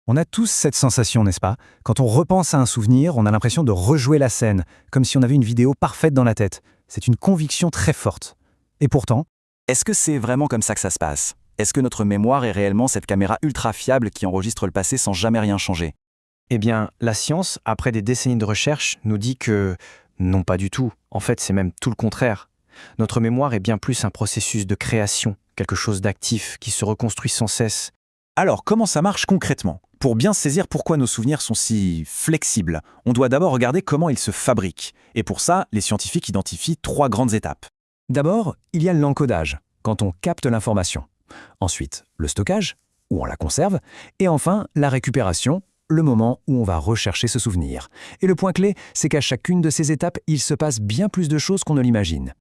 On a tous cette sensation, n'est-ce pas? Quand on repense à un souvenir, on a l'impression de rejouer la scène, comme si on avait une vidéo parfaite dans la tête. C'est une conviction très forte. Et pourtant, Est-ce que c'est vraiment comme ça que ça se passe? Est-ce que notre mémoire est réellement cette caméra ultra fiable qui enregistre le passé sans jamais rien changer? Eh bien, la science, après des décennies de recherche, nous dit que non, pas du tout. En fait, c'est même tout le contraire. Notre mémoire est bien plus un processus de création, quelque chose d'actif qui se reconstruit sans cesse. Alors, comment ça marche concrètement? Pour bien saisir pourquoi nos souvenirs sont si flexibles, on doit d'abord regarder comment ils se fabriquent. Et pour ça, les scientifiques identifient 3 grandes étapes. d'abord, il y a l'encodage, quand on capte l'information. Ensuite, le stockage, où on la conserve. Et enfin, la récupération, le moment où on va rechercher ce souvenir. Et le point clé, c'est qu'à chacune de ces étapes, il se passe bien plus de choses qu'on ne l'imagine.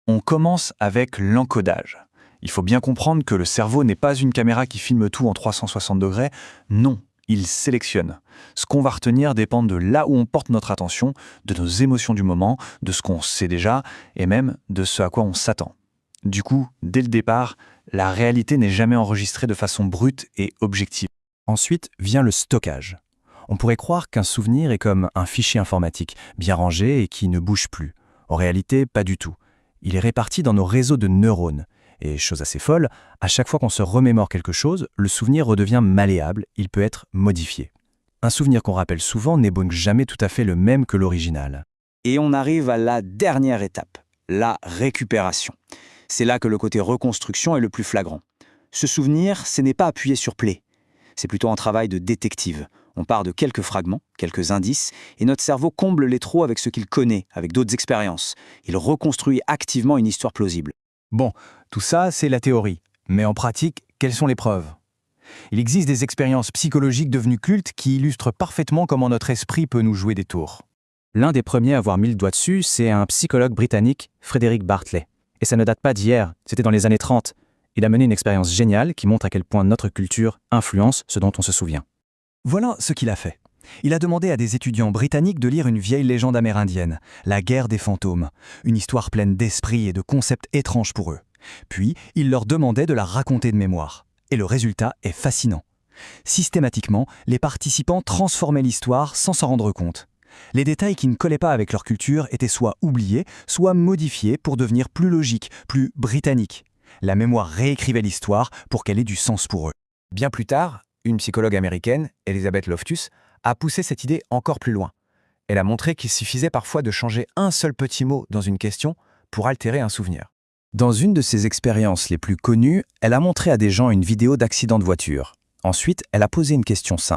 On commence avec l'encodage. Il faut bien comprendre que le cerveau n'est pas une caméra qui filme tout en 360 degrés. Non, il sélectionne. Ce qu'on va retenir dépend de là où on porte notre attention, de nos émotions du moment, de ce qu'on sait déjà et même de ce à quoi on s'attend. Du coup, dès le départ, la réalité n'est jamais enregistrée de façon brute et objective. Ensuite vient le stockage. On pourrait croire qu'un souvenir est comme un fichier informatique, bien rangé et qui ne bouge plus. En réalité, pas du tout. Il est réparti dans nos réseaux de neurones. Et chose assez folle, à chaque fois qu'on se remémore quelque chose, le souvenir redevient malléable, il peut être modifié. Un souvenir qu'on rappelle souvent n'est donc jamais tout à fait le même que l'original. Et on arrive à la dernière étape, la récupération. C'est là que le côté reconstruction est le plus flagrant. Ce souvenir, ce n'est pas appuyé sur play. C'est plutôt un travail de détective. On part de quelques fragments, quelques indices, et notre cerveau comble les trous avec ce qu'il connaît, avec d'autres expériences. Il reconstruit activement une histoire plausible. Bon, tout ça, c'est la théorie. Mais en pratique, quelles sont les preuves? Il existe des expériences psychologiques devenues cultes qui illustrent parfaitement comment notre esprit peut nous jouer des tours. L'un des premiers à avoir mis le doigt dessus, c'est un psychologue britannique, Frédéric Bartley. Et ça ne date pas d'hier, c'était dans les années 30. Il a mené une expérience géniale qui montre à quel point notre culture influence ce dont on se souvient. Voilà ce qu'il a fait. Il a demandé à des étudiants britanniques de lire une vieille légende amérindienne, la guerre des fantômes, une histoire pleine d'esprit et de concepts étranges pour eux. Puis, il leur demandait de la raconter de mémoire. Et le résultat est fascinant. Systématiquement, les participants transformaient l'histoire sans s'en rendre compte. Les détails qui ne collaient pas avec leur culture étaient soit oubliés, soit modifiés pour devenir plus logiques, plus britanniques. La mémoire réécrivait l'histoire pour qu'elle ait du sens pour eux. Bien plus tard, une psychologue américaine, Elizabeth Loftus, a poussé cette idée encore plus loin. Elle a montré qu'il suffisait parfois de changer un seul petit mot dans une question pour altérer un souvenir. Dans une de ses expériences les plus connues, elle a montré à des gens une vidéo d'accident de voiture. Ensuite, elle a posé une question simple.